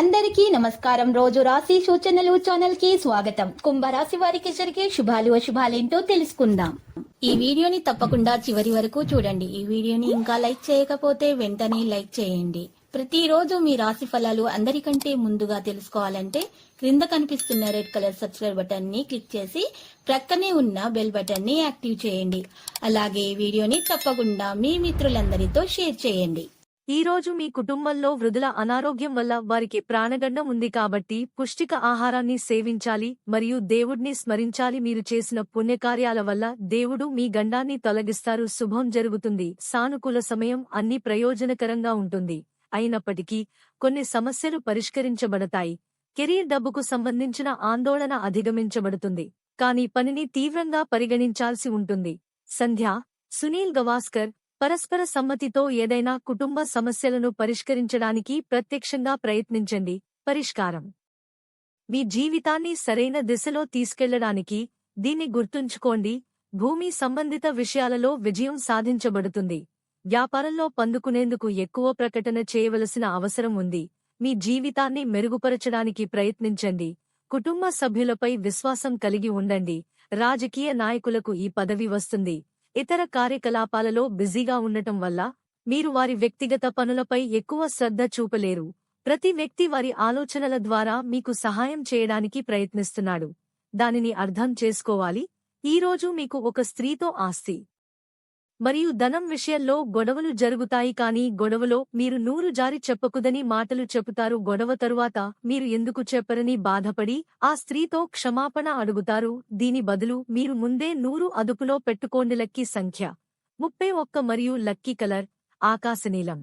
అందరికీ నమస్కారం. రోజు రాశి సూచనలు ఛానల్ కి స్వాగతం. కుంభరాశి వారికి జరిగే శుభాలు అశుభాలేంటో తెలుసుకుందాం. ఈ వీడియోని తప్పకుండా చివరి వరకు చూడండి. ఈ వీడియోని ఇంకా లైక్ చేయకపోతే వెంటనే లైక్ చేయండి. ప్రతిరోజు మీ రాశి ఫలాలు అందరికంటే ముందుగా తెలుసుకోవాలంటే క్రింద కనిపిస్తున్న రెడ్ కలర్ సబ్స్క్రైబ్ బటన్ ని క్లిక్ చేసి ప్రక్కనే ఉన్న బెల్ బటన్ ని యాక్టివ్ చేయండి. అలాగే ఈ వీడియోని తప్పకుండా మీ మిత్రులందరితో షేర్ చేయండి. ఈ రోజు మీ కుటుంబంలో వృద్ధుల అనారోగ్యం వల్ల వారికి ప్రాణగండం ఉంది కాబట్టి పుష్టిక ఆహారాన్ని సేవించాలి మరియు దేవుడిని స్మరించాలి. మీరు చేసిన పుణ్యకార్యాల వల్ల దేవుడు మీ గండాన్ని తొలగిస్తారు. శుభం జరుగుతుంది. సానుకూల సమయం అన్ని ప్రయోజనకరంగా ఉంటుంది. అయినప్పటికీ కొన్ని సమస్యలు పరిష్కరించబడతాయి. కెరీర్ డబ్బుకు సంబంధించిన ఆందోళన అధిగమించబడుతుంది. కానీ పనిని తీవ్రంగా పరిగణించాల్సి ఉంటుంది. సంధ్య, సునీల్ గవాస్కర్ పరస్పర సమ్మతితో ఏదైనా కుటుంబ సమస్యలను పరిష్కరించడానికి ప్రత్యక్షంగా ప్రయత్నించండి. పరిష్కారం: మీ జీవితాన్ని సరైన దిశలో తీసుకెళ్లడానికి దీన్ని గుర్తుంచుకోండి. భూమి సంబంధిత విషయాలలో విజయం సాధించబడుతుంది. వ్యాపారంలో పందుకునేందుకు ఎక్కువ ప్రకటన చేయవలసిన అవసరం ఉంది. మీ జీవితాన్ని మెరుగుపరచడానికి ప్రయత్నించండి. కుటుంబ సభ్యులపై విశ్వాసం కలిగి ఉండండి. రాజకీయ నాయకులకు ఈ పదవి వస్తుంది. ఇతర కార్యకలాపాలలో బిజీగా ఉండటం వల్ల మీరు వారి వ్యక్తిగత పనులపై ఎక్కువ శ్రద్ధ చూపలేరు. ప్రతి వ్యక్తి వారి ఆలోచనల ద్వారా మీకు సహాయం చేయడానికి ప్రయత్నిస్తున్నాడు. దానిని అర్థం చేసుకోవాలి. ఈరోజు మీకు ఒక స్త్రీతో ఆస్తి మరియు ధనం విషయంలో గొడవలు జరుగుతాయి. కానీ గొడవలో మీరు నూరు జారి చెప్పకుదని మాటలు చెబుతారు. గొడవ తరువాత మీరు ఎందుకు చెప్పరని బాధపడి ఆ స్త్రీతో క్షమాపణ అడుగుతారు. దీని బదులు మీరు ముందే 100 అదుపులో పెట్టుకోండి. లక్కీ సంఖ్య 31 మరియు లక్కీ కలర్ ఆకాశనీలం.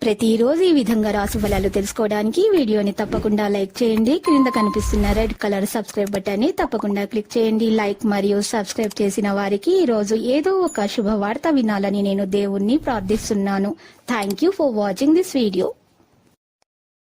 ప్రతిరోజు ఈ విధంగా రాశి ఫలాలు తెలుసుకోవడానికి వీడియోని తప్పకుండా లైక్ చేయండి. క్రింద కనిపిస్తున్న రెడ్ కలర్ సబ్స్క్రైబ్ బటన్ ని తప్పకుండా క్లిక్ చేయండి. లైక్ మరియు సబ్స్క్రైబ్ చేసిన వారికి ఈ రోజు ఏదో ఒక శుభవార్త వినాలని నేను దేవుణ్ణి ప్రార్థిస్తున్నాను. Thank you for watching this video.